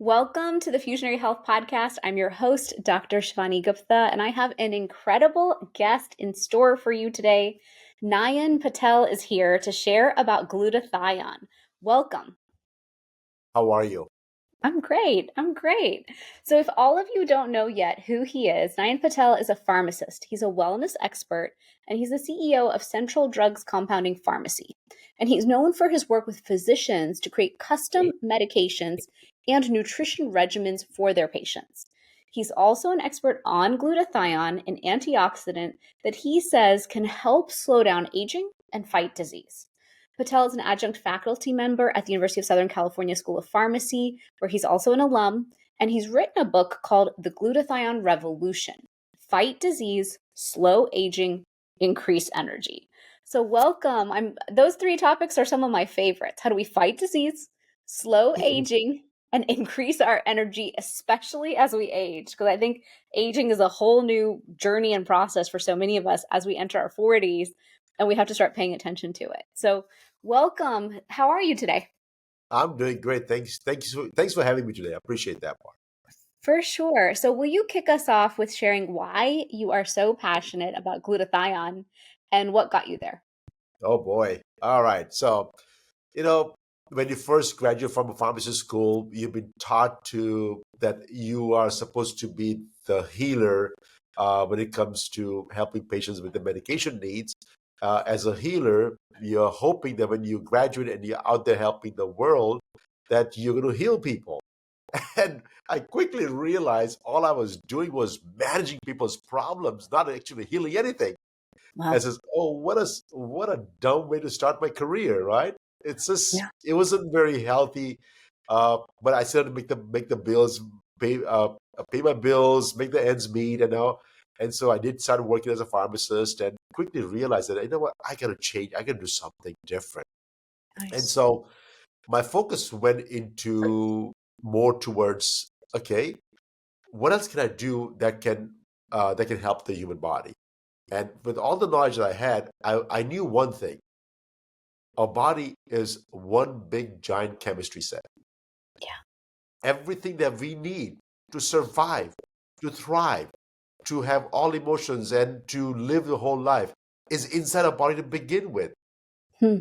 Welcome to the Fusionary Health Podcast. I'm your host, Dr. Shivani Gupta, and I have an incredible guest in store for you today. Nayan Patel is here to share about glutathione. Welcome. How are you? I'm great. So if all of you don't know yet who he is, Nayan Patel is a pharmacist. He's a wellness expert, and he's the CEO of Central Drugs Compounding Pharmacy. And he's known for his work with physicians to create custom medications and nutrition regimens for their patients. He's also an expert on glutathione, an antioxidant that he says can help slow down aging and fight disease. Patel is an adjunct faculty member at the University of Southern California School of Pharmacy, where he's also an alum, and he's written a book called The Glutathione Revolution: Fight Disease, Slow Aging, Increase Energy. So welcome. Those three topics are some of my favorites. How do we fight disease, slow aging, and increase our energy, especially as we age? Because I think aging is a whole new journey and process for so many of us as we enter our 40s, and we have to start paying attention to it. So welcome. How are you today? I'm doing great. Thanks for having me today. I appreciate that part. For sure. So will you kick us off with sharing why you are so passionate about glutathione and what got you there? Oh boy. All right. So, when you first graduate from a pharmacy school, you've been taught that you are supposed to be the healer when it comes to helping patients with their medication needs. As a healer, you're hoping that when you graduate and you're out there helping the world, that you're going to heal people. And I quickly realized all I was doing was managing people's problems, not actually healing anything. Wow. I says, "Oh, what a dumb way to start my career, right?" It's just Yeah. it wasn't very healthy. But I still had to make the bills, pay my bills, make the ends meet, and so I did start working as a pharmacist, and quickly realized that what, I gotta change. I gotta do something different. And Nice. so my focus went into more towards, okay, what else can I do that can help the human body? And with all the knowledge that I had, I knew one thing: our body is one big giant chemistry set. Yeah. Everything that we need to survive, to thrive, to have all emotions, and to live the whole life is inside our body to begin with. Hmm.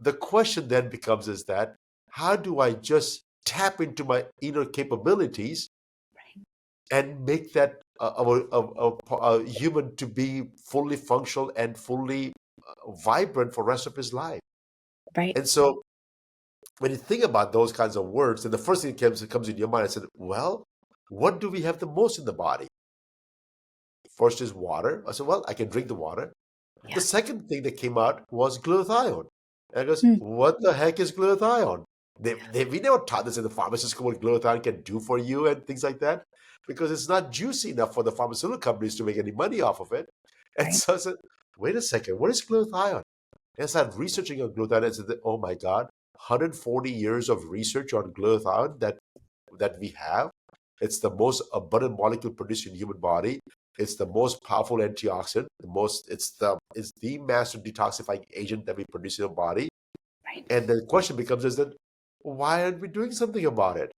The question then becomes is that how do I just tap into my inner capabilities Right. and make that a human to be fully functional and fully vibrant for the rest of his life? Right. And so when you think about those kinds of words, then the first thing that comes in your mind, I said, well, what do we have the most in the body? First is water. I said, well, I can drink the water. The Yeah. second thing that came out was glutathione. And I goes, Hmm. what the heck is glutathione? We never taught this in the pharmacy school what glutathione can do for you and things like that, because it's not juicy enough for the pharmaceutical companies to make any money off of it. And Right. so I said, wait a second, what is glutathione? And I started researching on glutathione and said, oh my God, 140 years of research on glutathione that we have. It's the most abundant molecule produced in the human body. It's the most powerful antioxidant. It's the master detoxifying agent that we produce in the body. Right. And the question becomes is that why aren't we doing something about it?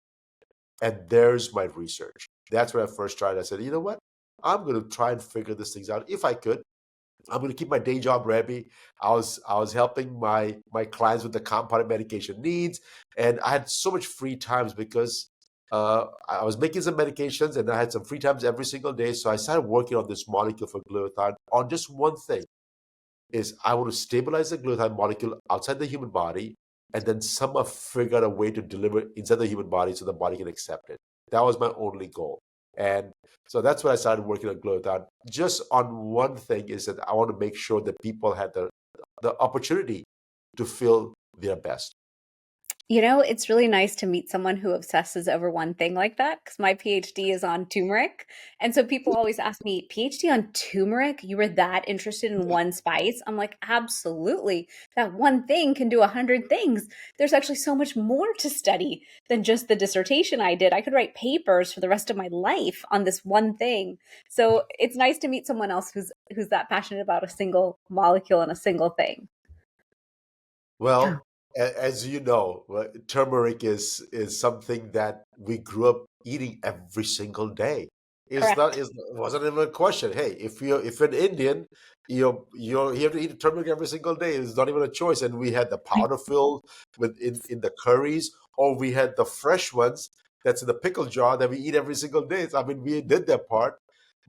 And there's my research. That's when I first tried. I said, you know what? I'm going to try and figure these things out if I could. I'm going to keep my day job ready. I was helping my clients with the compounded medication needs, and I had so much free times because I was making some medications and I had some free times every single day. So I started working on this molecule for glutathione on just one thing: is I want to stabilize the glutathione molecule outside the human body, and then somehow figure out a way to deliver it inside the human body so the body can accept it. That was my only goal. And so that's when I started working on glutathione. Just on one thing is that I want to make sure that people had the opportunity to feel their best. You know, it's really nice to meet someone who obsesses over one thing like that, because my PhD is on turmeric. And so people always ask me, PhD on turmeric? You were that interested in one spice? I'm like, absolutely. That one thing can do 100 things. There's actually so much more to study than just the dissertation I did. I could write papers for the rest of my life on this one thing. So it's nice to meet someone else who's that passionate about a single molecule and a single thing. Yeah. Well, As you know, turmeric is something that we grew up eating every single day. It's not. Correct. It wasn't even a question. Hey, if you're an Indian, you have to eat turmeric every single day. It's not even a choice. And we had the Right. powder filled with in the curries, or we had the fresh ones that's in the pickle jar that we eat every single day. So, I mean, we did that part,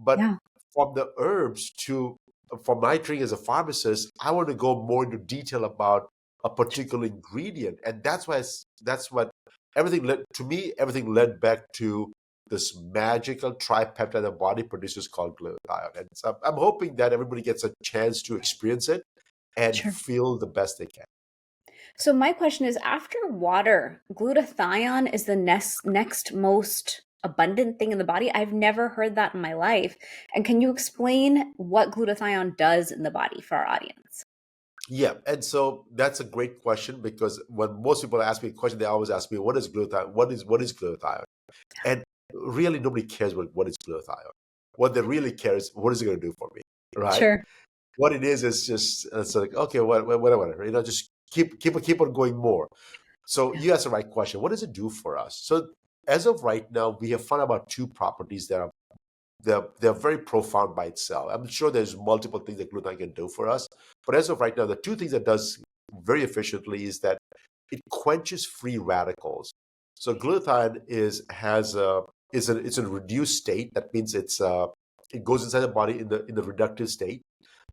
but Yeah. from the herbs to for my training as a pharmacist, I want to go more into detail about a particular ingredient, and that's what everything led to me. Everything led back to this magical tripeptide the body produces called glutathione, and so I'm hoping that everybody gets a chance to experience it and Sure. feel the best they can. So my question is, after water, glutathione is the next most abundant thing in the body. I've never heard that in my life. And can you explain what glutathione does in the body for our audience? Yeah, and so that's a great question because when most people ask me a question, they always ask me, "What is glutathione? What is glutathione?" And really, nobody cares what is glutathione. What they really care is what is it going to do for me, right? Sure. What it is just it's like okay, whatever, just keep on going more. So Yeah. you asked the right question. What does it do for us? So as of right now, we have found about two properties that are they're very profound by itself. I'm sure there's multiple things that glutathione can do for us, but as of right now, the two things that does very efficiently is that it quenches free radicals. So glutathione it's a reduced state. That means it goes inside the body in the reductive state,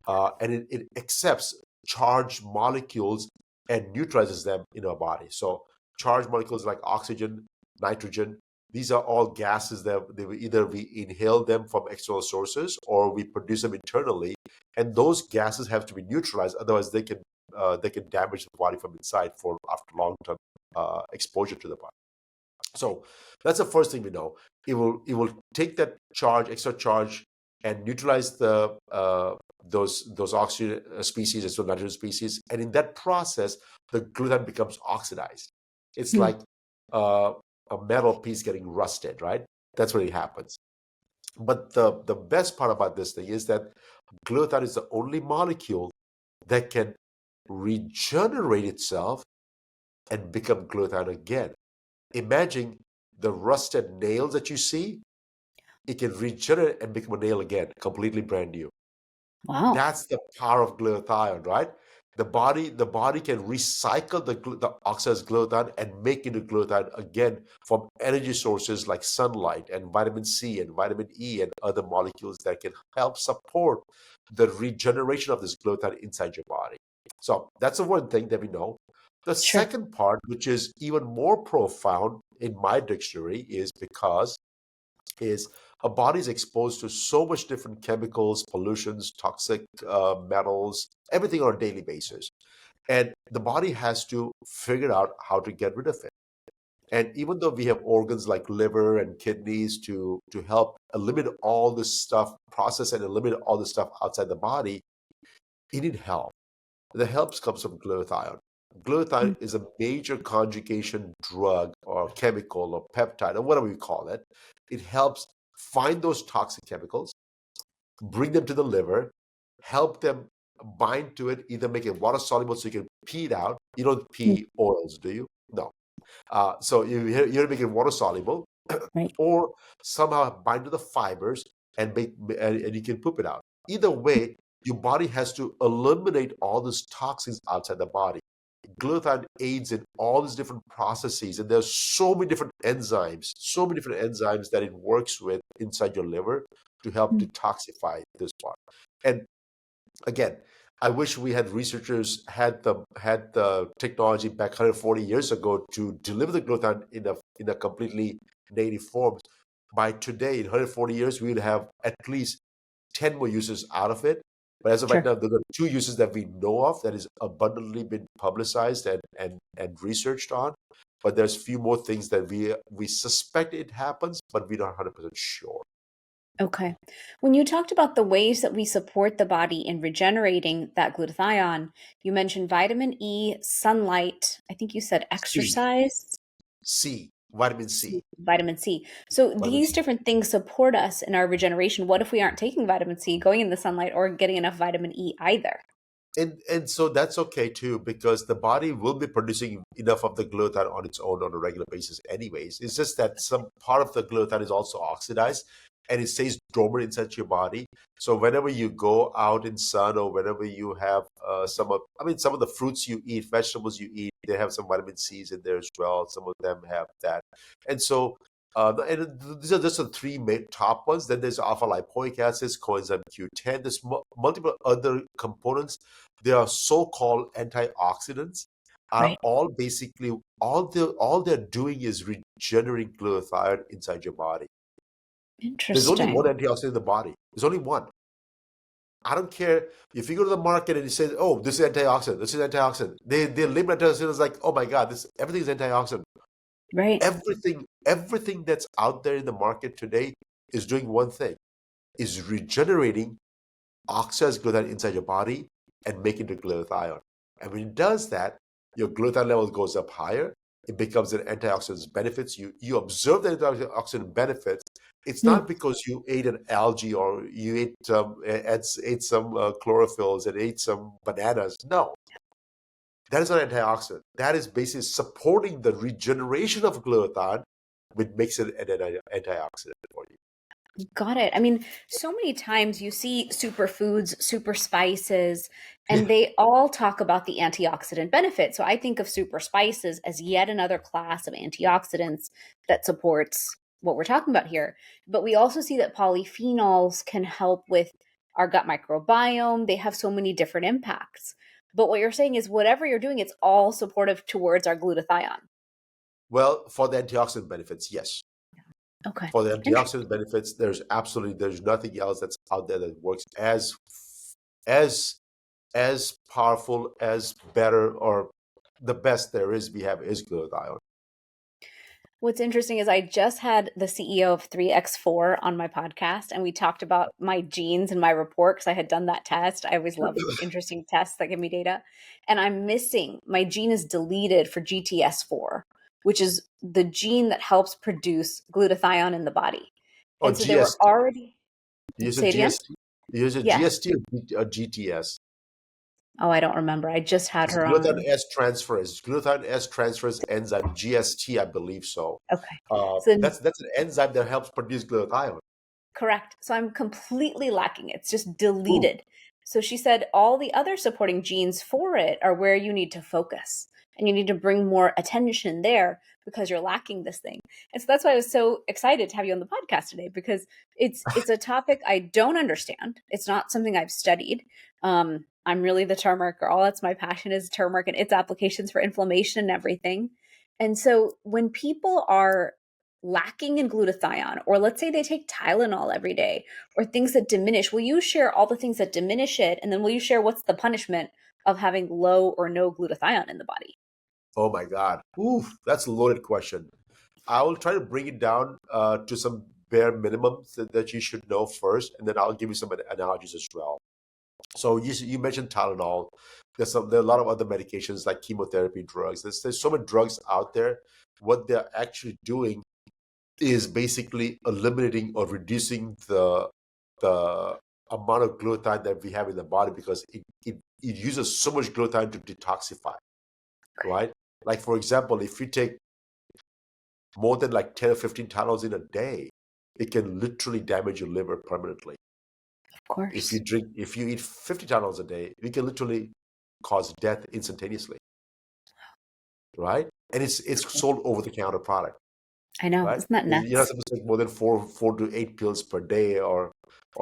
and it accepts charged molecules and neutralizes them in our body. So charged molecules like oxygen, nitrogen, these are all gases that either we inhale them from external sources or we produce them internally, and those gases have to be neutralized. Otherwise, they can damage the body from inside for after long term exposure to the body. So that's the first thing we know. It will take that charge, extra charge, and neutralize the those oxygen species as well nitrogen species. And in that process, the glutathione becomes oxidized. It's Hmm. like uh, a metal piece getting rusted, right? That's what it happens. But the best part about this thing is that glutathione is the only molecule that can regenerate itself and become glutathione again. Imagine the rusted nails that you see, it can regenerate and become a nail again, completely brand new. Wow. That's the power of glutathione, right? The body can recycle the oxidized glutathione and make it into glutathione again from energy sources like sunlight and vitamin C and vitamin E and other molecules that can help support the regeneration of this glutathione inside your body. So that's the one thing that we know. The Sure. second part, which is even more profound in my dictionary, is a body is exposed to so much different chemicals, pollutions, toxic metals, everything on a daily basis. And the body has to figure out how to get rid of it. And even though we have organs like liver and kidneys to help eliminate all this stuff, process and eliminate all this stuff outside the body, it need help. The help comes from glutathione. Hmm. Glutathione is a major conjugation drug or chemical or peptide or whatever you call it. It helps find those toxic chemicals, bring them to the liver, help them bind to it, either make it water soluble so you can pee it out. You don't Hmm. pee oils, do you? No. So you're making water soluble, Right. or somehow bind to the fibers and you can poop it out. Either way, your body has to eliminate all these toxins outside the body. Glutathione aids in all these different processes, and there's so many different enzymes that it works with inside your liver to help Hmm. detoxify this part. And again, I wish we had researchers had the technology back 140 years ago to deliver the glutathione in a completely native form. By today, in 140 years, we would have at least 10 more uses out of it. But as of right Sure. now, there are two uses that we know of that is abundantly been publicized and researched on. But there's few more things that we suspect it happens, but we're not 100% sure. Okay. When you talked about the ways that we support the body in regenerating that glutathione, you mentioned vitamin E, sunlight. I think you said C, exercise. C, vitamin C, Vitamin C. So vitamin these C. different things support us in our regeneration. What if we aren't taking vitamin C, going in the sunlight, or getting enough vitamin E either? And so that's okay too, because the body will be producing enough of the glutathione on its own on a regular basis anyways. It's just that some part of the glutathione is also oxidized and it stays dormant inside your body. So whenever you go out in sun, or whenever you have some of the fruits you eat, vegetables you eat, they have some vitamin C's in there as well. Some of them have that. And so these are just the three main top ones. Then there's alpha lipoic acids, coenzyme Q10. There's multiple other components. They are so-called antioxidants. Are Right. all basically all they're doing is regenerating glutathione inside your body. There's only one Interesting. antioxidant in the body. There's only one. I don't care if you go to the market and you say, "Oh, this is antioxidant. This is antioxidant." They limit antioxidants like, "Oh my God, this everything is antioxidant." Right. Everything that's out there in the market today is doing one thing: is regenerating oxidized glutathione inside your body and making the glutathione. And when it does that, your glutathione level goes up higher. It becomes an antioxidant benefits. You observe the antioxidant benefits. It's Hmm. not because you ate an algae or you ate some chlorophylls and ate some bananas. No, that is not antioxidant. That is basically supporting the regeneration of glutathione, which makes it an antioxidant for you. Got it. I mean, so many times you see superfoods, super spices, and Yeah. they all talk about the antioxidant benefit. So I think of super spices as yet another class of antioxidants that supports what we're talking about here. But we also see that polyphenols can help with our gut microbiome. They have so many different impacts. But what you're saying is whatever you're doing, it's all supportive towards our glutathione. Well, for the antioxidant benefits, yes. Okay. For the Interesting. antioxidant benefits, there's nothing else that's out there that works as as powerful, as better, or the best there is. We have is glutathione. What's interesting is I just had the CEO of 3x4 on my podcast, and we talked about my genes and my report because I had done that test. I always love interesting tests that give me data. And I'm missing my gene is deleted for GTS4, which is the gene that helps produce glutathione in the body. Or And so they were GST. already, You use a say it again? GST. You use a Yes. GST or GTS. Oh, I don't remember. I just had It's her on. glutathione S transferase enzyme, GST, I believe so. Okay. So then That's an enzyme that helps produce glutathione. correct. So I'm completely lacking. It's just Ooh. deleted. So she said all the other supporting genes for it are where you need to focus and you need to bring more attention there because you're lacking this thing. And so that's why I was so excited to have you on the podcast today because it's a topic I don't understand. It's not something I've studied. I'm really the turmeric girl. That's my passion is turmeric and its applications for inflammation and everything. And so when people are lacking in glutathione, or let's say they take Tylenol every day, or things that diminish, will you share all the things that diminish it? And then will you share what's the punishment of having low or no glutathione in the body? Oh my God. Ooh, that's a loaded question. I will try to bring it down to some bare minimums that you should know first, and then I'll give you some analogies as well. So you mentioned Tylenol. There are a lot of other medications like chemotherapy drugs. There's so many drugs out there. What they're actually doing is basically eliminating or reducing the amount of glutathione that we have in the body because it uses so much glutathione to detoxify, right? Like for example, if you take more than like 10 or 15 Tylenols in a day, it can literally damage your liver permanently. Of course. If you eat 50 Tylenols a day, it can literally cause death instantaneously, right? And it's sold over the counter product, I know. right? Isn't that You're not nuts? supposed to take more than four to eight pills per day, or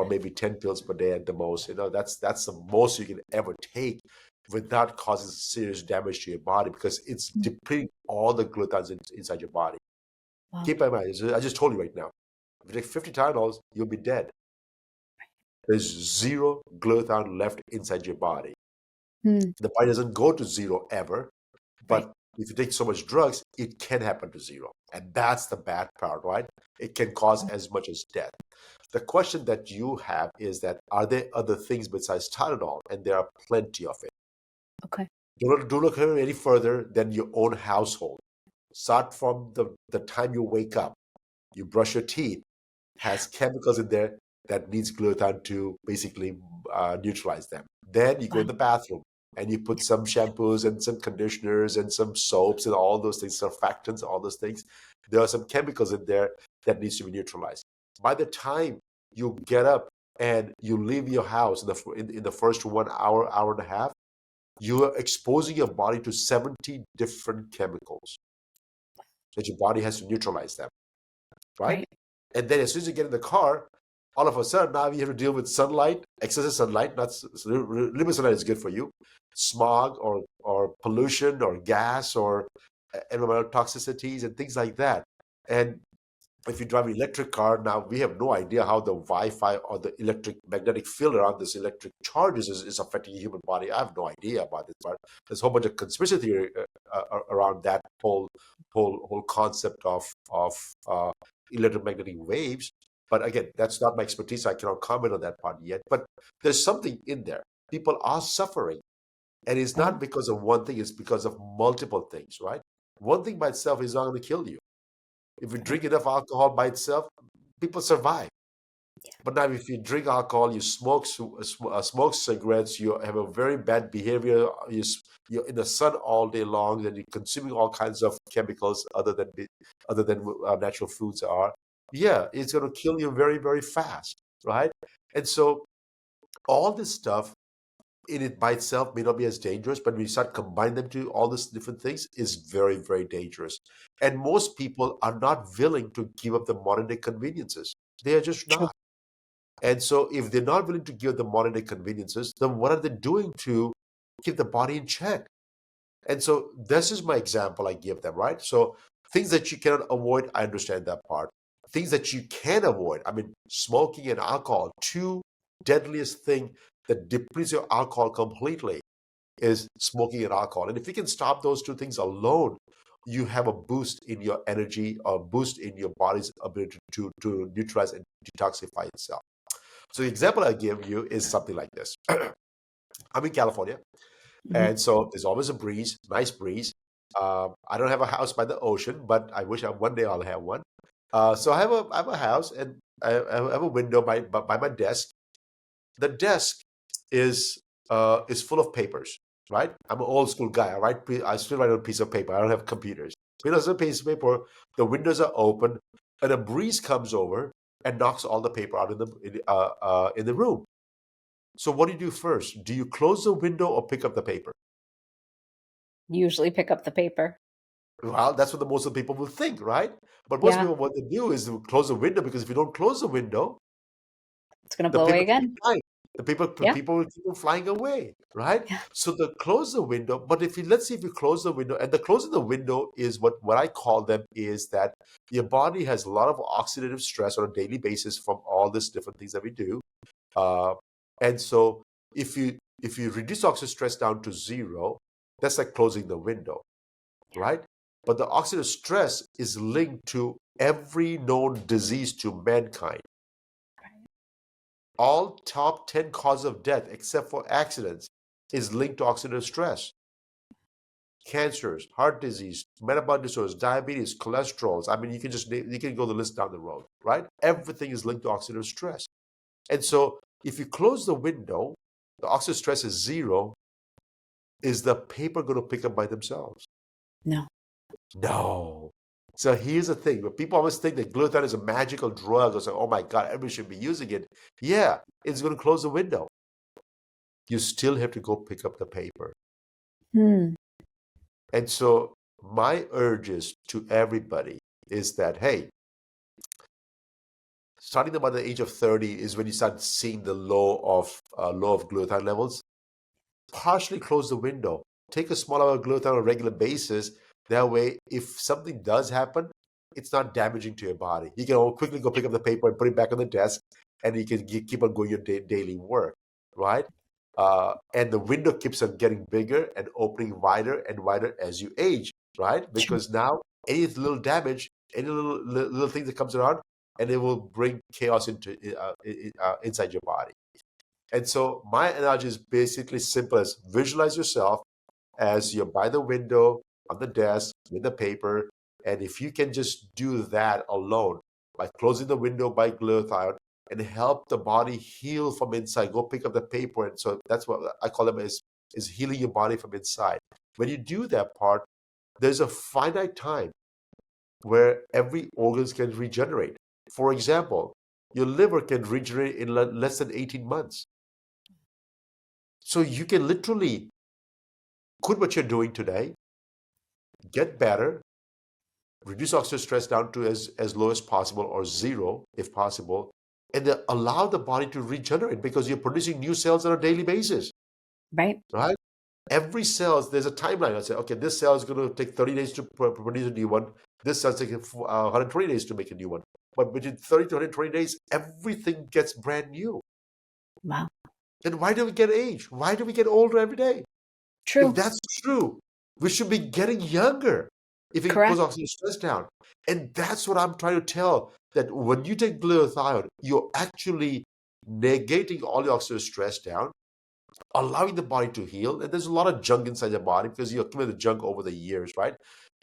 maybe 10 pills per day at the most. That's the most you can ever take without causing serious damage to your body because it's Mm. depleting all the glutathione inside your body. Wow. Keep in mind, I just told you right now, if you take 50 Tylenols, you'll be dead. There's zero glutathione left inside your body. Hmm. The body doesn't go to zero ever, Right. but if you take so much drugs, it can happen to zero. And that's the bad part, right? It can cause as much as death. The question that you have is that are there other things besides Tylenol? And there are plenty of it. Okay. Don't look any further than your own household. Start from the time you wake up. You brush your teeth, has chemicals in there that needs glutathione to basically neutralize them. Then you go in the bathroom and you put some shampoos and some conditioners and some soaps and all those things, surfactants, all those things. There are some chemicals in there that needs to be neutralized. By the time you get up and you leave your house in the first 1 hour, hour and a half, you are exposing your body to 70 different chemicals that your body has to neutralize them, right? And then as soon as you get in the car, all of a sudden now you have to deal with sunlight, excessive sunlight. Not limited sunlight is good for you. Smog or pollution or gas or environmental toxicities and things like that. And if you drive an electric car, now we have no idea how the Wi-Fi or the electric magnetic field around this electric charges is affecting the human body. I have no idea about this, but there's a whole bunch of conspiracy theory around that whole concept of electromagnetic waves. But again, that's not my expertise. So I cannot comment on that part yet. But there's something in there. People are suffering. And it's not because of one thing, it's because of multiple things, right? One thing by itself is not going to kill you. If you drink enough alcohol by itself, people survive. But now if you drink alcohol, you smoke cigarettes, you have a very bad behavior, you're in the sun all day long, and you're consuming all kinds of chemicals other than natural foods are, yeah, it's going to kill you very, very fast, right? And so all this stuff in it by itself may not be as dangerous, but when you start combining them to all these different things, is very, very dangerous. And most people are not willing to give up the modern day conveniences. They are just not. And so if they're not willing to give up the modern day conveniences, then what are they doing to keep the body in check? And so this is my example I give them, right? So things that you cannot avoid, I understand that part. Things that you can avoid, I mean, smoking and alcohol, two deadliest thing that depletes your alcohol completely is smoking and alcohol. And if you can stop those two things alone, you have a boost in your energy, or boost in your body's ability to neutralize and detoxify itself. So the example I give you is something like this. I'm in California, and so there's always a breeze, nice breeze. I don't have a house by the ocean, but I wish one day I'll have one. So I have a house, and I have a window by my desk. The desk is full of papers, right? I'm an old school guy. I still write on a piece of paper. I don't have computers. Because on a piece of paper, the windows are open, and a breeze comes over and knocks all the paper out in the room. So what do you do first? Do you close the window or pick up the paper? Usually pick up the paper. Well, that's what most of the people will think, right? But most people, what they do is to close the window, because if you don't close the window, it's going to blow away again. The people will keep flying away, right? Yeah. So close the window. But let's see if you close the window, and the closing the window is what I call them is that your body has a lot of oxidative stress on a daily basis from all these different things that we do. And so if you reduce oxidative stress down to zero, that's like closing the window, right? But the oxidative stress is linked to every known disease to mankind. All top 10 causes of death, except for accidents, is linked to oxidative stress. Cancers, heart disease, metabolic disorders, diabetes, cholesterols. I mean, you can go the list down the road, right? Everything is linked to oxidative stress. And so if you close the window, the oxidative stress is zero. Is the paper going to pick up by themselves? No. So here's the thing. People always think that glutathione is a magical drug, or say, oh my God, everybody should be using it. Yeah, it's going to close the window. You still have to go pick up the paper. And so my urges to everybody is that, hey, starting about the age of 30 is when you start seeing the low of glutathione levels. Partially close the window. Take a small amount of glutathione on a regular basis. That way, if something does happen, it's not damaging to your body. You can quickly go pick up the paper and put it back on the desk, and you can keep on going your daily work, right? And the window keeps on getting bigger and opening wider and wider as you age, right? Because now any little damage, any little thing that comes around, and it will bring chaos into inside your body. And so my analogy is basically simple as visualize yourself as you're by the window, on the desk, with the paper. And if you can just do that alone, by closing the window by glutathione, and help the body heal from inside. Go pick up the paper. And so that's what I call them is healing your body from inside. When you do that part, there's a finite time where every organs can regenerate. For example, your liver can regenerate in less than 18 months. So you can literally quit what you're doing today, get better, reduce oxidative stress down to as low as possible or zero if possible, and then allow the body to regenerate because you're producing new cells on a daily basis. Right. Right? Every cell, there's a timeline. I say, okay, this cell is going to take 30 days to produce a new one. This cell is taking 120 days to make a new one. But between 30 to 120 days, everything gets brand new. Wow. And why do we get age? Why do we get older every day? True. If that's true, we should be getting younger if it Correct. puts oxidative stress down. And that's what I'm trying to tell, that when you take glutathione, you're actually negating all your oxidative stress down, allowing the body to heal. And there's a lot of junk inside the body because you accumulate the junk over the years, right?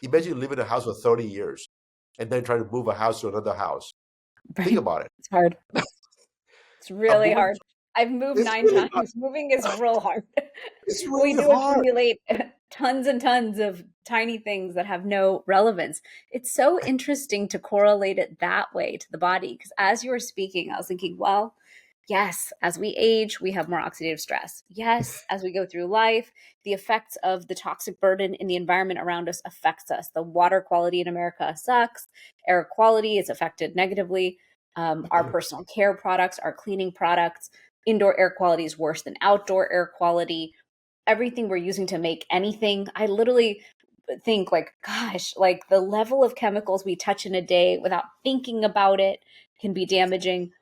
Imagine you live in a house for 30 years and then try to move a house to another house. Right. Think about it. It's hard. It's really hard. I've moved 9 really times. Moving is real hard. It's We really do hard. accumulate tons and tons of tiny things that have no relevance. It's so interesting to correlate it that way to the body, because as you were speaking, I was thinking, well, yes, as we age, we have more oxidative stress. Yes, as we go through life, the effects of the toxic burden in the environment around us affects us. The water quality in America sucks. Air quality is affected negatively. Our personal care products, our cleaning products, indoor air quality is worse than outdoor air quality. Everything we're using to make anything, I literally think like, gosh, like the level of chemicals we touch in a day without thinking about it can be damaging.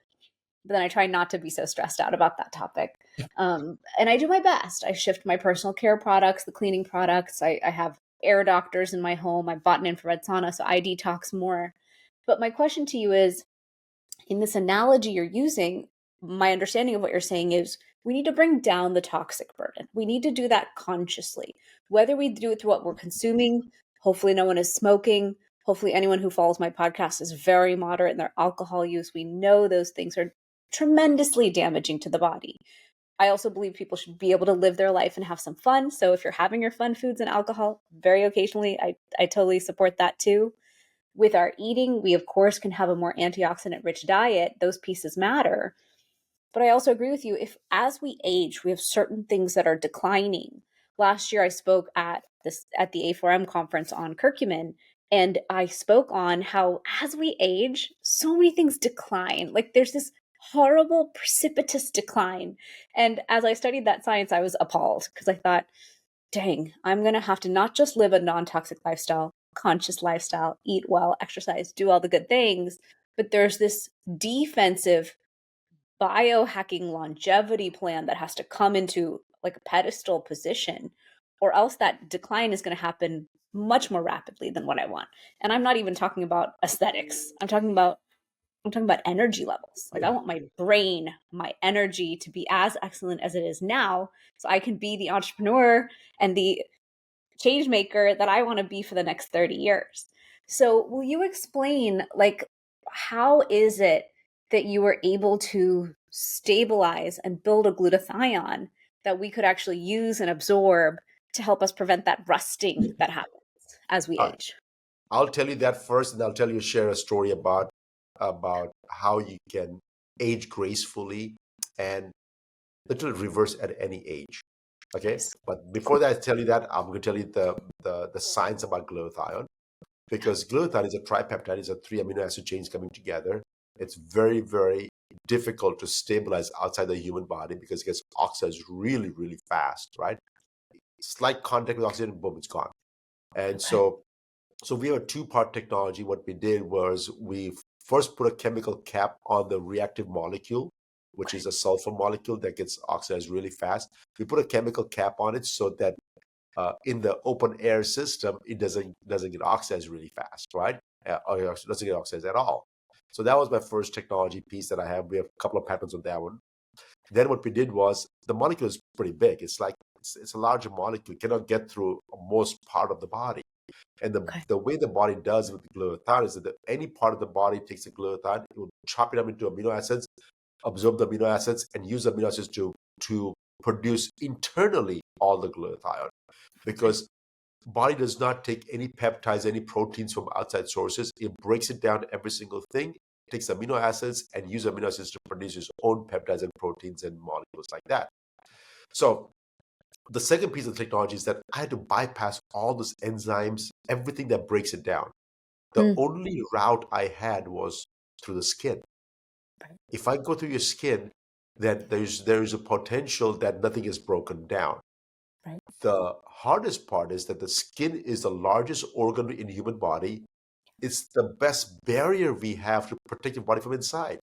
But then I try not to be so stressed out about that topic. And I do my best. I shift my personal care products, the cleaning products. I have air doctors in my home. I bought an infrared sauna, so I detox more. But my question to you is, in this analogy you're using, my understanding of what you're saying is we need to bring down the toxic burden. We need to do that consciously, whether we do it through what we're consuming. Hopefully no one is smoking. Hopefully anyone who follows my podcast is very moderate in their alcohol use. We know those things are tremendously damaging to the body. I also believe people should be able to live their life and have some fun. So if you're having your fun foods and alcohol very occasionally, I totally support that too. With our eating, we of course can have a more antioxidant rich diet. Those pieces matter. But I also agree with you, if as we age, we have certain things that are declining. Last year I spoke at the A4M conference on curcumin, and I spoke on how as we age, so many things decline. Like there's this horrible precipitous decline. And as I studied that science, I was appalled because I thought, dang, I'm going to have to not just live a non-toxic lifestyle, conscious lifestyle, eat well, exercise, do all the good things, but there's this defensive biohacking longevity plan that has to come into like a pedestal position, or else that decline is going to happen much more rapidly than what I want. And I'm not even talking about aesthetics. I'm talking about energy levels. Like I want my brain, my energy to be as excellent as it is now, so I can be the entrepreneur and the change maker that I want to be for the next 30 years. So will you explain, like, how is it that you were able to stabilize and build a glutathione that we could actually use and absorb to help us prevent that rusting that happens as we All right. age? I'll tell you that first, and I'll share a story about how you can age gracefully and literally reverse at any age. Okay, Nice. but before that, I tell you that I'm going to tell you the science about glutathione, because glutathione is a tripeptide, it's a 3 amino acid chains coming together. It's very, very difficult to stabilize outside the human body because it gets oxidized really, really fast, right? Slight contact with oxygen, boom, it's gone. And Okay. so we have a two-part technology. What we did was we first put a chemical cap on the reactive molecule, which is a sulfur molecule that gets oxidized really fast. We put a chemical cap on it so that in the open air system, it doesn't get oxidized really fast, right? Or it doesn't get oxidized at all. So that was my first technology piece that I have. We have a couple of patents on that one. Then what we did was the molecule is pretty big. It's like it's a larger molecule, cannot get through most part of the body. And Okay. the way the body does with the glutathione is that any part of the body takes the glutathione, it will chop it up into amino acids, absorb the amino acids, and use the amino acids to produce internally all the glutathione. Because body does not take any peptides, any proteins from outside sources. It breaks it down every single thing, takes amino acids, and use amino acids to produce its own peptides and proteins and molecules like that. So the second piece of the technology is that I had to bypass all those enzymes, everything that breaks it down. The Mm. only route I had was through the skin. Right. If I go through your skin, then there's a potential that nothing is broken down. Right. The hardest part is that the skin is the largest organ in the human body. It's the best barrier we have to protect your body from inside,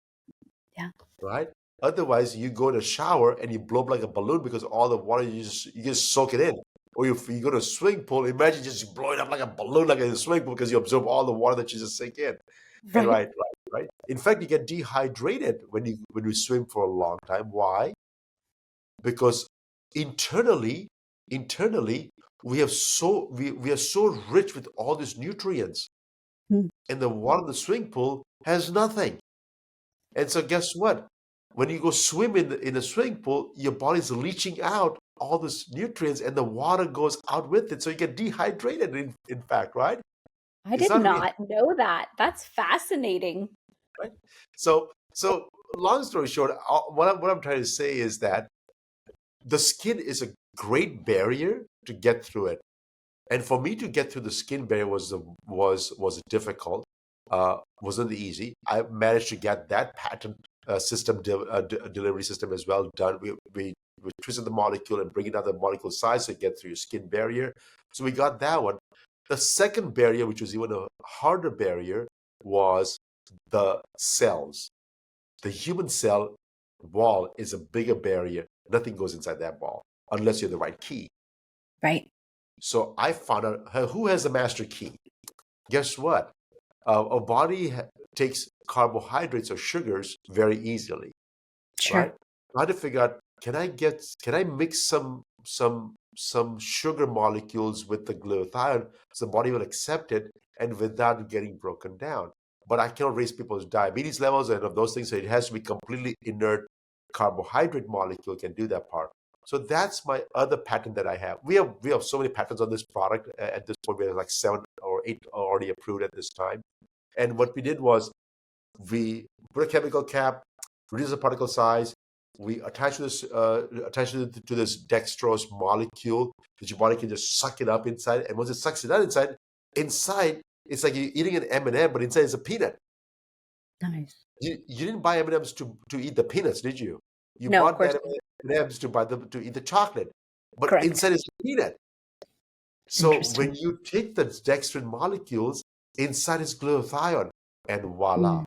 Yeah. right? Otherwise, you go to shower and you blow up like a balloon because all the water you just soak it in. Or if you go to a swimming pool, imagine just blowing up like a balloon, like a swimming pool, because you absorb all the water that you just sink in. And Right. right. In fact, you get dehydrated when you swim for a long time. Why? Because internally, we are so rich with all these nutrients, Mm. and the water in the swimming pool has nothing. And so guess what? When you go swim in a swimming pool, your body's leaching out all these nutrients and the water goes out with it. So you get dehydrated, in fact, right? I It's did not really not know that. That's fascinating. right. So long story short, what I'm trying to say is that the skin is a great barrier to get through it. And for me to get through the skin barrier was difficult. Wasn't easy. I managed to get that patent delivery system as well done. We twisted the molecule and bring it down the molecule size to get through your skin barrier. So we got that one. The second barrier, which was even a harder barrier, was the cells. The human cell wall is a bigger barrier. Nothing goes inside that wall unless you have the right key. Right. So I found out who has the master key. Guess what? A body takes carbohydrates or sugars very easily, Sure. right? I had to figure out, can I mix some sugar molecules with the glutathione so the body will accept it and without getting broken down. But I cannot raise people's diabetes levels and of those things, so it has to be completely inert carbohydrate molecule can do that part. So that's my other patent that I have. We have so many patents on this product at this point. We have like 7 or 8 already approved at this time. And what we did was we put a chemical cap, reduce the particle size. We attach it to this dextrose molecule that your body can just suck it up inside. And once it sucks it out inside it's like you're eating an M&M, but inside it's a peanut. Nice. You didn't buy M&Ms to eat the peanuts, did you? You No, of bought course that not. M&Ms to eat the chocolate, but Correct. inside is a peanut. So Interesting. when you take the dextrin molecules, inside is glutathione, and voila. Mm.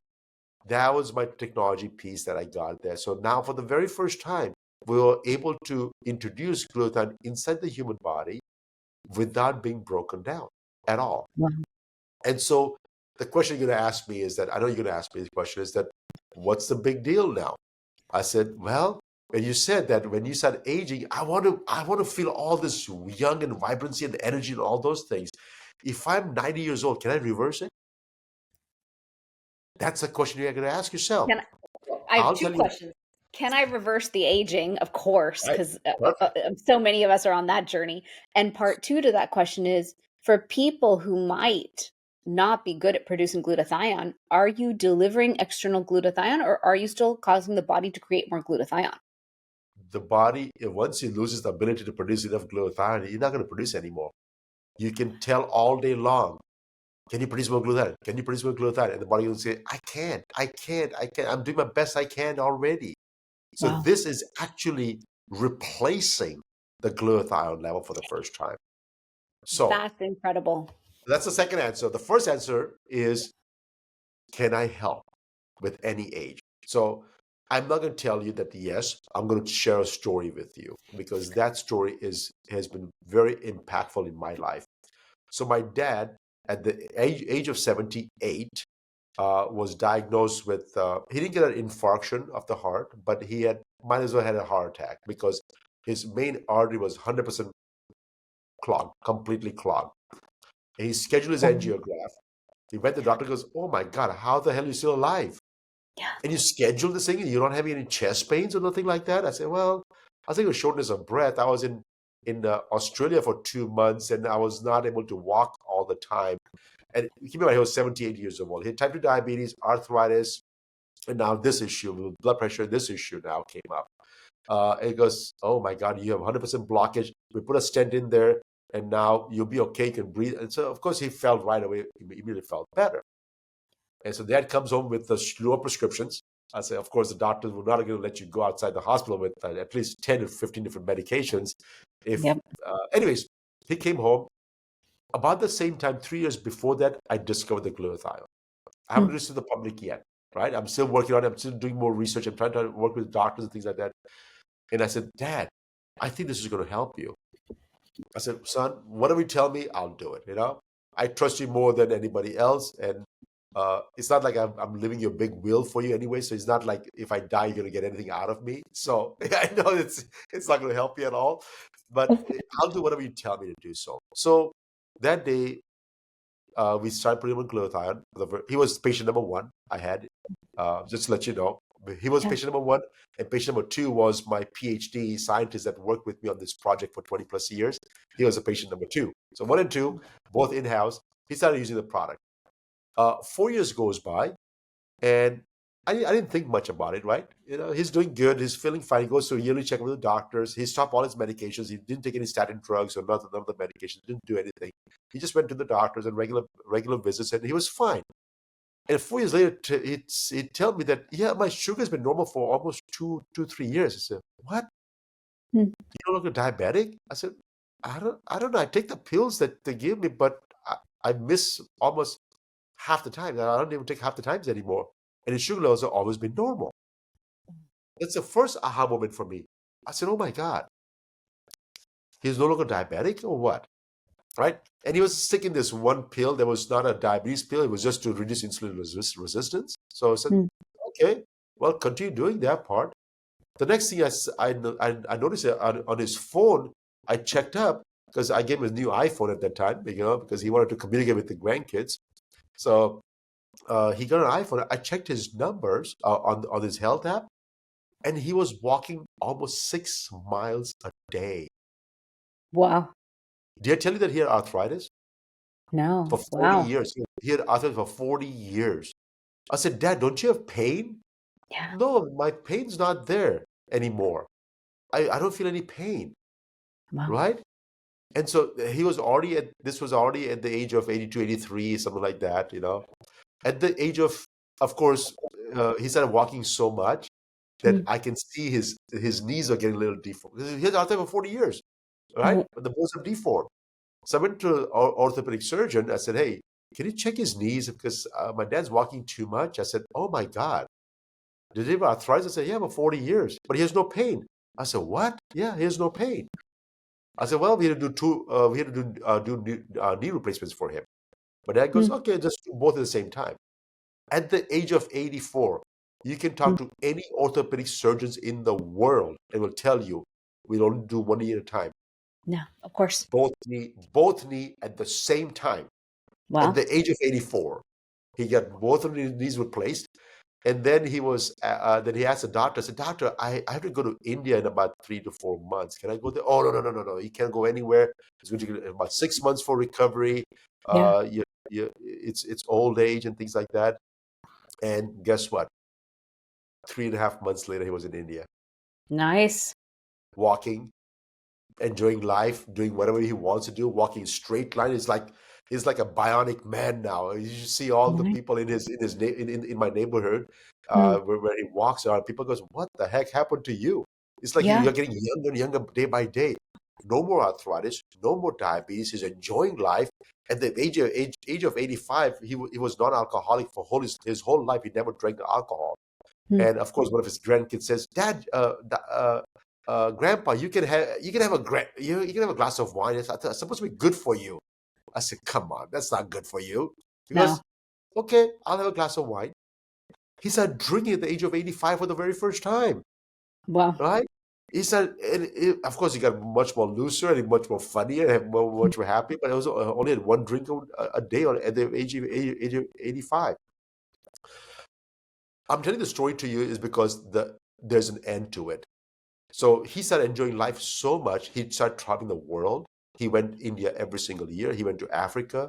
That was my technology piece that I got there. So now for the very first time, we were able to introduce glutathione inside the human body without being broken down at all. Wow. And so the question you're going to ask me is that, I know you're going to ask me the question is that, what's the big deal now? I said, well, when you said that when you start aging, I want to feel all this young and vibrancy and energy and all those things. If I'm 90 years old, can I reverse it? That's a question you're going to ask yourself. I have I'll two tell you. questions. Can I reverse the aging? Of course, Right. because Perfect. so many of us are on that journey. And part two to that question is for people who might not be good at producing glutathione, are you delivering external glutathione or are you still causing the body to create more glutathione? The body, once it loses the ability to produce enough glutathione, you're not going to produce anymore. You can tell all day long, can you produce more glutathione? Can you produce more glutathione? And the body will say, I can't. I'm doing my best I can already. So Wow. this is actually replacing the glutathione level for the first time. So That's incredible. that's the second answer. The first answer is, can I help with any age? So I'm not going to tell you that yes, I'm going to share a story with you because that story has been very impactful in my life. So my dad, at the age of 78, was diagnosed with, he didn't get an infarction of the heart, but he might as well had a heart attack because his main artery was 100% clogged, completely clogged. And he scheduled his angiograph. He went, the doctor goes, "Oh my God, how the hell are you still alive? Yeah. And you scheduled this thing and you're not having any chest pains or nothing like that?" I said, "Well, I think it was shortness of breath. I was in Australia for 2 months and I was not able to walk all the time." And keep in mind, he was 78 years old. He had type 2 diabetes, arthritis, and now this issue, with blood pressure, this issue now came up. And he goes, "Oh my God, you have 100% blockage. We put a stent in there, and now you'll be okay, you can breathe." And so, of course, he felt right away, he immediately felt better. And so dad comes home with the slew of prescriptions. I say, of course, the doctors were not going to let you go outside the hospital with at least 10 or 15 different medications. If, Yep. anyways, he came home. About the same time, 3 years before that, I discovered the glutathione. I haven't released to the public yet, right? I'm still working on it. I'm still doing more research. I'm trying to work with doctors and things like that. And I said, "Dad, I think this is going to help you." I said, "Son, whatever you tell me, I'll do it. I trust you more than anybody else. And it's not like I'm living your big will for you anyway. So it's not like if I die, you're going to get anything out of me. So I know it's not going to help you at all. But I'll do whatever you tell me to do so." So that day, we started putting him on glutathione. He was patient number one I had, just to let you know. He was Yeah. patient number one, and patient number two was my PhD scientist that worked with me on this project for 20 plus years. He was a patient number two. So 1 and 2, both in-house. He started using the product. 4 years goes by, and I didn't think much about it, right? He's doing good. He's feeling fine. He goes to a yearly checkup with the doctors. He stopped all his medications. He didn't take any statin drugs or none of the medications. Didn't do anything. He just went to the doctors and regular visits, and he was fine. And 4 years later, he told me that, "Yeah, my sugar has been normal for almost 3 years." I said, "What? Hmm. You no longer diabetic?" I said, "I don't know. I take the pills that they give me, but I miss almost half the time. I don't even take half the times anymore. And his sugar levels have always been normal." That's the first aha moment for me. I said, "Oh my God, he's no longer diabetic or what?" Right? And he was taking this one pill that was not a diabetes pill. It was just to reduce insulin resistance. So I said, Hmm. "Okay, well, continue doing that part." The next thing I noticed that on his phone, I checked up because I gave him a new iPhone at that time, because he wanted to communicate with the grandkids. So he got an iPhone. I checked his numbers on his health app, and he was walking almost 6 miles a day. Wow. Did I tell you that he had arthritis for No. 40 Wow. years? He had arthritis for 40 years. I said, "Dad, don't you have pain?" Yeah. "No, my pain's not there anymore. I don't feel any pain." Wow. Right? And so this was already at the age of 82, 83, something like that. At the age of course, he started walking so much that Hmm. I can see his knees are getting a little deformed. He had arthritis for 40 years, right? Right. But the bones are deformed. So I went to an orthopedic surgeon. I said, "Hey, can you check his knees? Because my dad's walking too much." I said, "Oh my God, did he have arthritis?" I said, "Yeah, for 40 years, but he has no pain." I said, "What?" "Yeah, he has no pain." I said, "Well, we had to do knee replacements for him." But dad goes, Hmm. "Okay, just do both at the same time." At the age of 84, you can Hmm. talk to any orthopedic surgeons in the world and will tell you we'll only do one knee at a time. No, of course. Both knee at the same time. At Wow. the age of 84, he got both of his knees replaced. And then then he asked the doctor, I said, "Doctor, I have to go to India in about 3 to 4 months. Can I go there?" "Oh, no, no, no, no, no. You can't go anywhere. It's going to take about 6 months for recovery. Yeah. It's old age and things like that." And guess what? 3.5 months later, he was in India, Nice. walking, enjoying life, doing whatever he wants to do, walking straight line. He's like a bionic man now. You should see all the Nice. people in my neighborhood, Hmm. where he walks around. People goes, "What the heck happened to you?" It's like Yeah. you're getting younger and younger day by day. No more arthritis, no more diabetes. He's enjoying life. At the age of 85, he was non-alcoholic for his whole life. He never drank alcohol. Hmm. And of course, one of his grandkids says, "Dad, Grandpa, you can have a glass of wine. It's supposed to be good for you." I said, "Come on, that's not good for you." He No. goes, "Okay, I'll have a glass of wine." He started drinking at the age of 85 for the very first time, Wow. right? He said, of course, he got much more looser and much more funnier and much more happy, but I was only had one drink a day at the age of 85. I'm telling the story to you is because there's an end to it. So he started enjoying life so much, he started traveling the world. He went India every single year. He went to Africa.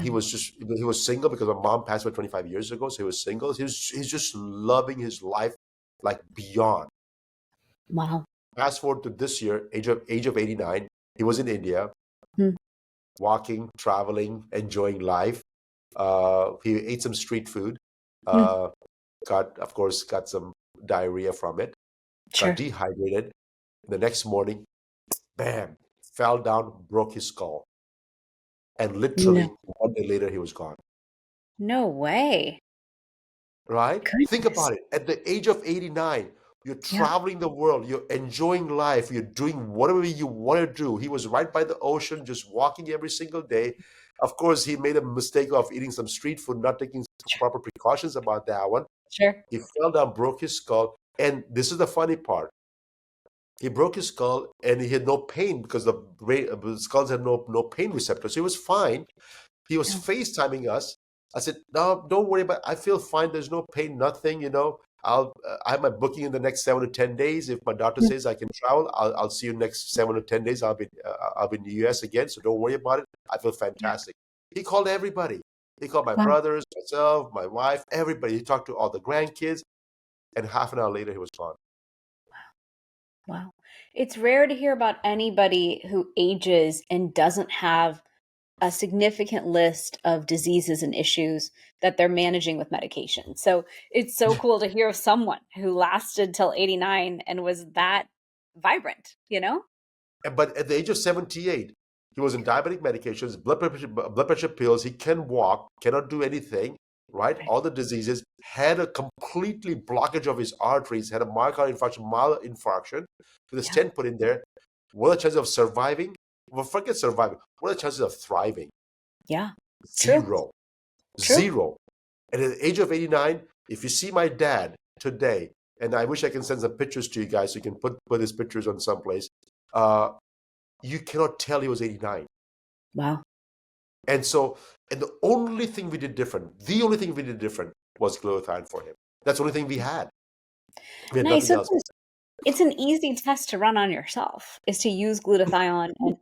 He Wow. was single because my mom passed away 25 years ago, so he was single. He's just loving his life like beyond. Wow. Fast forward to this year, age of 89, he was in India, Hmm. walking, traveling, enjoying life. He ate some street food. Hmm. Uh, of course, got some diarrhea from it. Got Sure. dehydrated. The next morning, bam, fell down, broke his skull, and No. literally 1 day later, he was gone. No way. Right? Think Goodness. about it. At the age of 89, you're Yeah. traveling the world, you're enjoying life, you're doing whatever you want to do. He was right by the ocean, just walking every single day. Of course, he made a mistake of eating some street food, not taking Sure. proper precautions about that one. Sure. He fell down, broke his skull. And this is the funny part. He broke his skull and he had no pain because the skulls had no pain receptors. So he was fine. He was Yeah. FaceTiming us. I said, "No, don't worry about it. I feel fine. There's no pain, nothing. I have my booking in the next 7 to 10 days. If my doctor Hmm. says I can travel, I'll see you next 7 to 10 days. I'll be in the US again. So don't worry about it. I feel Yeah. fantastic." He called everybody. He called my Wow. brothers, myself, my wife, everybody. He talked to all the grandkids, and half an hour later, he was gone. Wow. It's rare to hear about anybody who ages and doesn't have a significant list of diseases and issues that they're managing with medication. So it's so cool to hear of someone who lasted till 89 and was that vibrant, you know? But at the age of 78, he was on diabetic medications, blood pressure pills. He can walk, cannot do anything, right? Right. All the diseases, had a completely blockage of his arteries, had a myocardial infarction, mild infarction, with a Yeah. stent put in there. What are the chances of surviving? Well, forget surviving. What are the chances of thriving? Yeah. True. Zero. True. Zero. And at the age of 89, if you see my dad today, and I wish I can send some pictures to you guys so you can put his pictures on someplace. Uh, you cannot tell he was 89. Wow. And so, and the only thing we did different was glutathione for him. That's the only thing we had. We had Nice. nothing So else. it's an easy test to run on yourself is to use glutathione and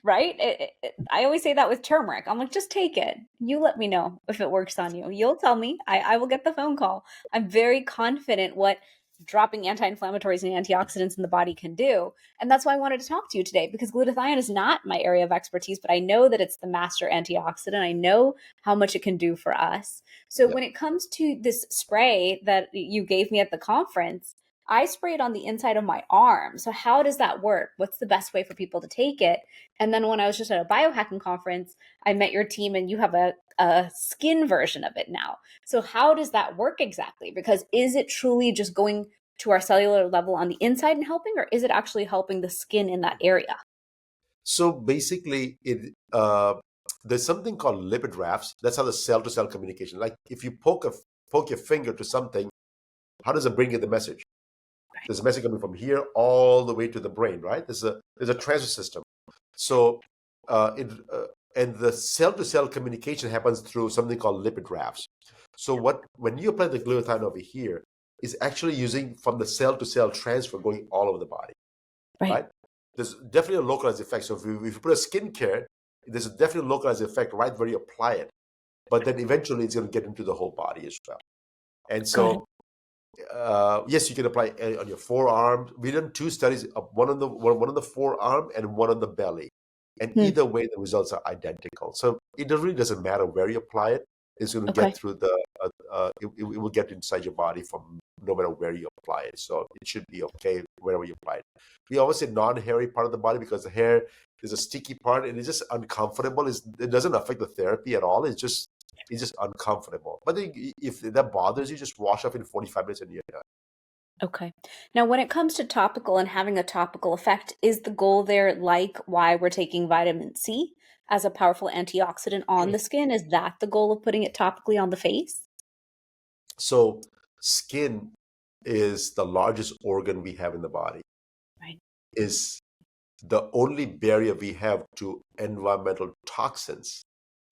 right? I always say that with turmeric. I'm like, just take it. You let me know if it works on you. You'll tell me. I will get the phone call. I'm very confident what dropping anti-inflammatories and antioxidants in the body can do. And that's why I wanted to talk to you today because glutathione is not my area of expertise, but I know that it's the master antioxidant. I know how much it can do for us. So Yeah. when it comes to this spray that you gave me at the conference, I spray it on the inside of my arm. So how does that work? What's the best way for people to take it? And then when I was just at a biohacking conference, I met your team and you have a skin version of it now. So how does that work exactly? Because is it truly just going to our cellular level on the inside and helping, or is it actually helping the skin in that area? So basically, there's something called lipid rafts. That's how the cell-to-cell communication. Like if you poke your finger to something, how does the brain get the message? There's a message coming from here all the way to the brain, right? There's a transfer system. So it and the cell-to-cell communication happens through something called lipid rafts. So when you apply the glutathione over here, is actually using from the cell-to-cell transfer going all over the body, Right. right? There's definitely a localized effect. So if you put a skincare, there's a definitely localized effect right where you apply it. But then eventually it's going to get into the whole body as well. And Got it. so yes, you can apply it on your forearm. We done two studies, one on the forearm and one on the belly, and Hmm. either way the results are identical. So it really doesn't matter where you apply it; it's going to Okay. get through it will get inside your body from no matter where you apply it. So it should be okay wherever you apply it. We always say non-hairy part of the body because the hair is a sticky part and it's just uncomfortable. It doesn't affect the therapy at all. It's just uncomfortable. But if that bothers you, just wash off in 45 minutes and you're done. Okay. Now, when it comes to topical and having a topical effect, is the goal there like why we're taking vitamin C as a powerful antioxidant on the skin? Is that the goal of putting it topically on the face? So skin is the largest organ we have in the body. is the only barrier we have to environmental toxins,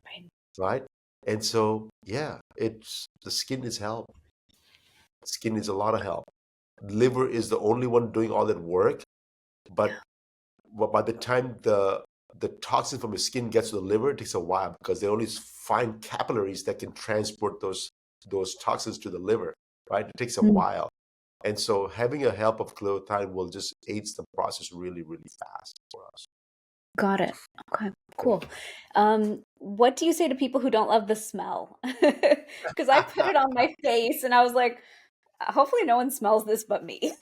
Right. right? And so, yeah, it's the skin needs help. Skin needs a lot of help. Liver is the only one doing all that work, but by the time the toxin from your skin gets to the liver, it takes a while because they only find capillaries that can transport those toxins to the liver, right? It takes a Mm, while. And so having a help of glutathione will just aids the process really, really fast for us. got it. Okay, Yeah. cool. What do you say to people who don't love the smell? Because I put it on my face and I was like, hopefully no one smells this but me.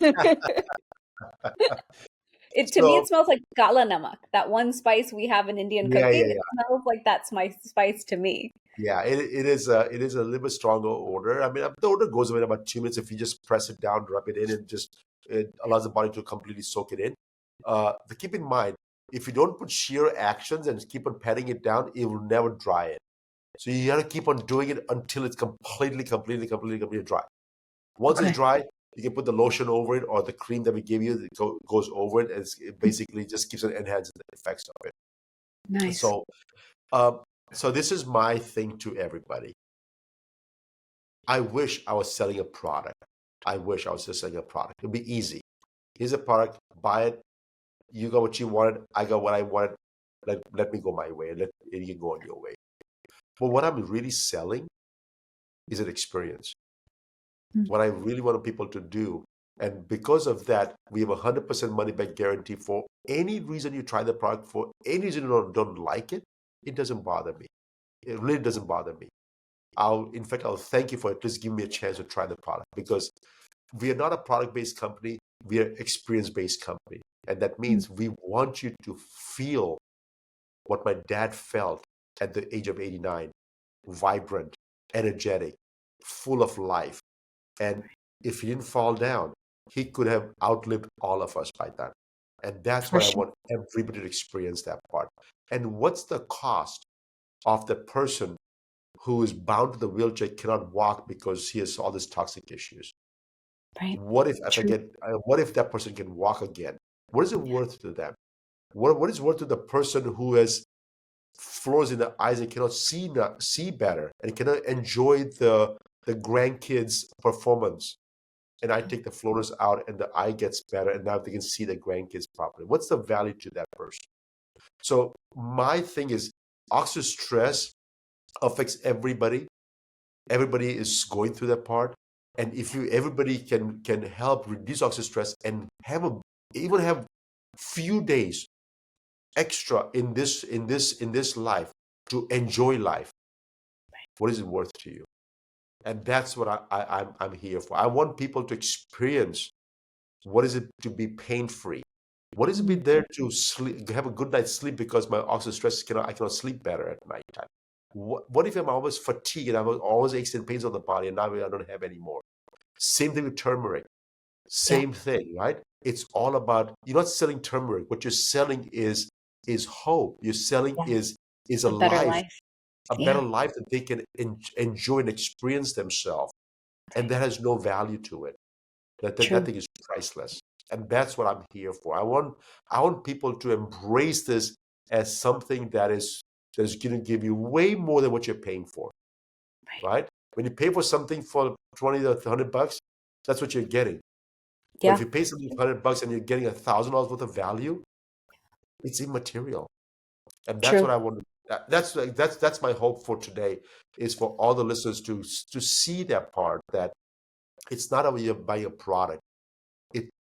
To me, it So smells like kala namak, that one spice we have in Indian yeah, yeah, cooking. It yeah. smells like that's my spice to me. Yeah, it is a little bit stronger odor. I mean, the odor goes away in about 2 minutes if you just press it down, rub it in, and just it allows the body to completely soak it in. But keep in mind, if you don't put sheer actions and keep on patting it down, it will never dry it. So you got to keep on doing it until it's completely dry. Once it's Okay, dry, you can put the lotion over it or the cream that we give you. Goes over it, and it basically just keeps on enhancing the effects of it. nice. So, um, so this is my thing to everybody. I wish I was selling a product. I wish I was just selling a product. It'd be easy. Here's a product, buy it. You got what you wanted. I got what I wanted. Let me go my way. And you can go on your way. But what I'm really selling is an experience. Mm, What I really want people to do. And because of that, we have 100% money back guarantee for any reason you try the product, for any reason you don't like it. It doesn't bother me. It really doesn't bother me. In fact, I'll thank you for it. Just give me a chance to try the product because we are not a product-based company. We are experience-based company. And that mm, means we want you to feel what my dad felt at the age of 89, vibrant, energetic, full of life. And if he didn't fall down, he could have outlived all of us by then. And that's for what I sure. want everybody to experience that part. And what's the cost of the person who is bound to the wheelchair, cannot walk because he has all these toxic issues? Right. True. What if that person can walk again? What is it worth to them? What is worth to the person who has flaws in the eyes and cannot see better and cannot enjoy the grandkids' performance? And I take the floaters out and the eye gets better and now they can see the grandkids properly. What's the value to that person? So my thing is oxidative stress affects everybody. Everybody is going through that part. And if you everybody can help reduce oxidative stress and even have few days extra in this life to enjoy life, what is it worth to you? And that's what I'm here for. I want people to experience what is it to be pain free. What is it be Mm, there to sleep, have a good night's sleep because my oxidative stress I cannot sleep better at night time? What if I'm always fatigued and I'm always aches and pains on the body and now I don't have any more? Same thing with turmeric. yeah. Same thing, right? It's all about you're not selling turmeric. What you're selling is hope. You're selling Yeah. is a A better life, life. a better Yeah. life that they can enjoy and experience themselves, and Right. that has no value to it. That True. thing is priceless, and that's what I'm here for. I want people to embrace this as something that is going to give you way more than what you're paying for, Right. right? When you pay for something for 20 to $100, that's what you're getting. But if Yeah. you pay something for $100 and you're getting $1,000 worth of value, it's immaterial. And that's what True. I want. That's my hope for today is for all the listeners to see that part that it's not about you buying a product.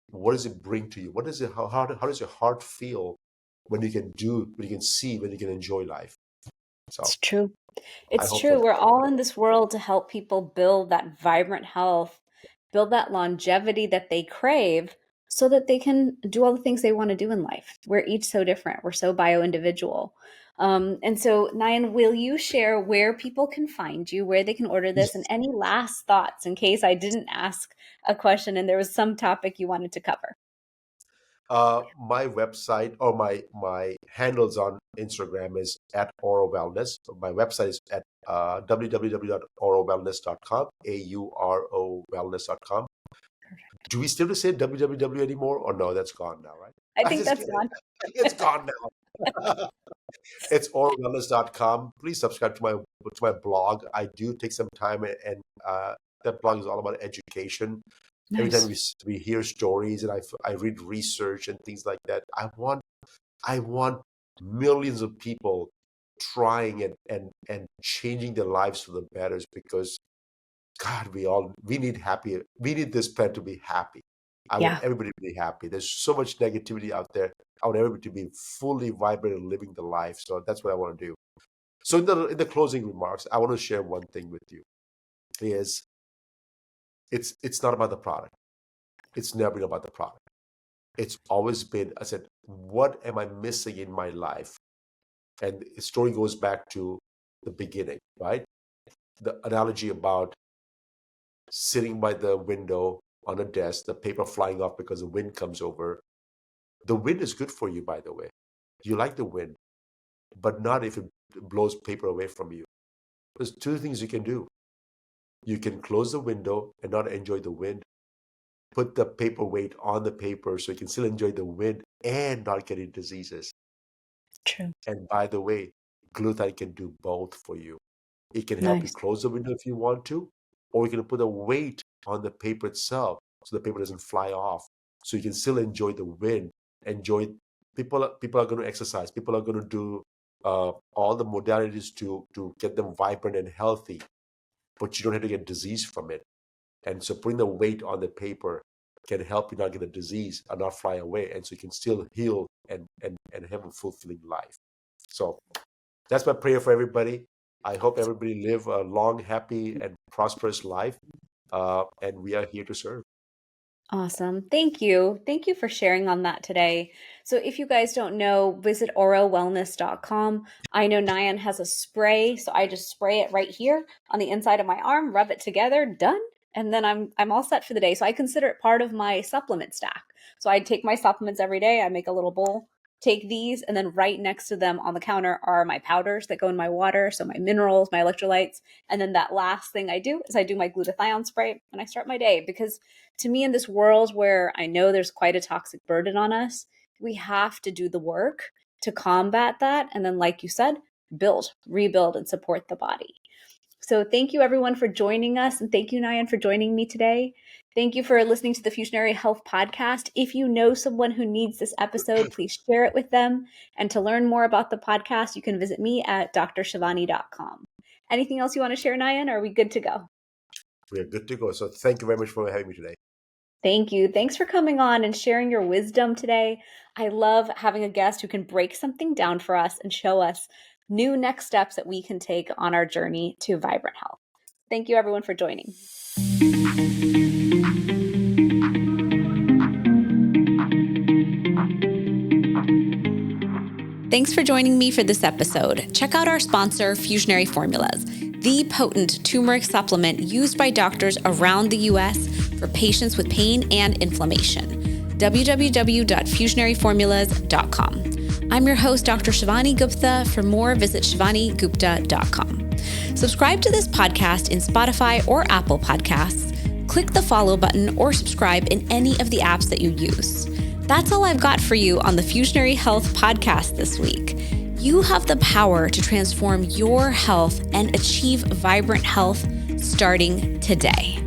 What does it bring to you? What is it? How does your heart feel when you can see, when you can enjoy life? So It's true. I It's hope for true. that. We're all in this world to help people build that vibrant health, build that longevity that they crave so that they can do all the things they want to do in life. We're each so different. We're so bio individual. And so, Nayan, will you share where people can find you, where they can order this, and any last thoughts in case I didn't ask a question and there was some topic you wanted to cover? My website or my handles on Instagram is at Auro Wellness. My website is at www.aurowellness.com, AURO wellness.com. Do we still say www anymore or no? That's gone now, right? I I think just that's kidding. gone. It's gone now. It's oralwellness.com. Please subscribe to my blog. I do take some time, and that blog is all about education. Every time Nice. we hear stories, and I read research and things like that, I want millions of people trying and changing their lives for the better, because God, we need this planet to be happy. I want Yeah. everybody to be happy. There's so much negativity out there. I want everybody to be fully vibrant and living the life. So that's what I want to do. So in the closing remarks, I want to share one thing with you. Is it's not about the product. It's never been about the product. It's always been, I said, what am I missing in my life? And the story goes back to the beginning, right? The analogy about sitting by the window on a desk, the paper flying off because the wind comes over. The wind is good for you, by the way. You like the wind, but not if it blows paper away from you. There's two things you can do. You can close the window and not enjoy the wind. Put the paper weight on the paper so you can still enjoy the wind and not get any diseases. True. And by the way, glutathione can do both for you. It can help you Nice. close the window if you want to, or you can put a weight on the paper itself so the paper doesn't fly off. So you can still enjoy the wind. Enjoy people are going to exercise. People are going to do all the modalities to get them vibrant and healthy, but you don't have to get disease from it. And so putting the weight on the paper can help you not get a disease and not fly away. And so you can still heal and have a fulfilling life. So that's my prayer for everybody. I hope everybody live a long, happy, and prosperous life. And we are here to serve. Awesome. Thank you. Thank you for sharing on that today. So if you guys don't know, visit orowellness.com. I know Nayan has a spray, so I just spray it right here on the inside of my arm, rub it together, done. And then I'm all set for the day. So I consider it part of my supplement stack. So I take my supplements every day. I make a little bowl, take these, and then right next to them on the counter are my powders that go in my water. So my minerals, my electrolytes. And then that last thing I do is I do my glutathione spray and I start my day, because to me, in this world where I know there's quite a toxic burden on us, we have to do the work to combat that. And then, like you said, build, rebuild, and support the body. So thank you everyone for joining us. And thank you, Nayan, for joining me today. Thank you for listening to the Fusionary Health Podcast. If you know someone who needs this episode, please share it with them. And to learn more about the podcast, you can visit me at drshivani.com. Anything else you want to share, Nayan? Or are we good to go? We are good to go. So thank you very much for having me today. Thank you. Thanks for coming on and sharing your wisdom today. I love having a guest who can break something down for us and show us new next steps that we can take on our journey to vibrant health. Thank you, everyone, for joining. Thanks for joining me for this episode. Check out our sponsor, Fusionary Formulas, the potent turmeric supplement used by doctors around the U.S. for patients with pain and inflammation. www.fusionaryformulas.com. I'm your host, Dr. Shivani Gupta. For more, visit shivanigupta.com. Subscribe to this podcast in Spotify or Apple Podcasts. Click the follow button or subscribe in any of the apps that you use. That's all I've got for you on the Fusionary Health Podcast this week. You have the power to transform your health and achieve vibrant health starting today.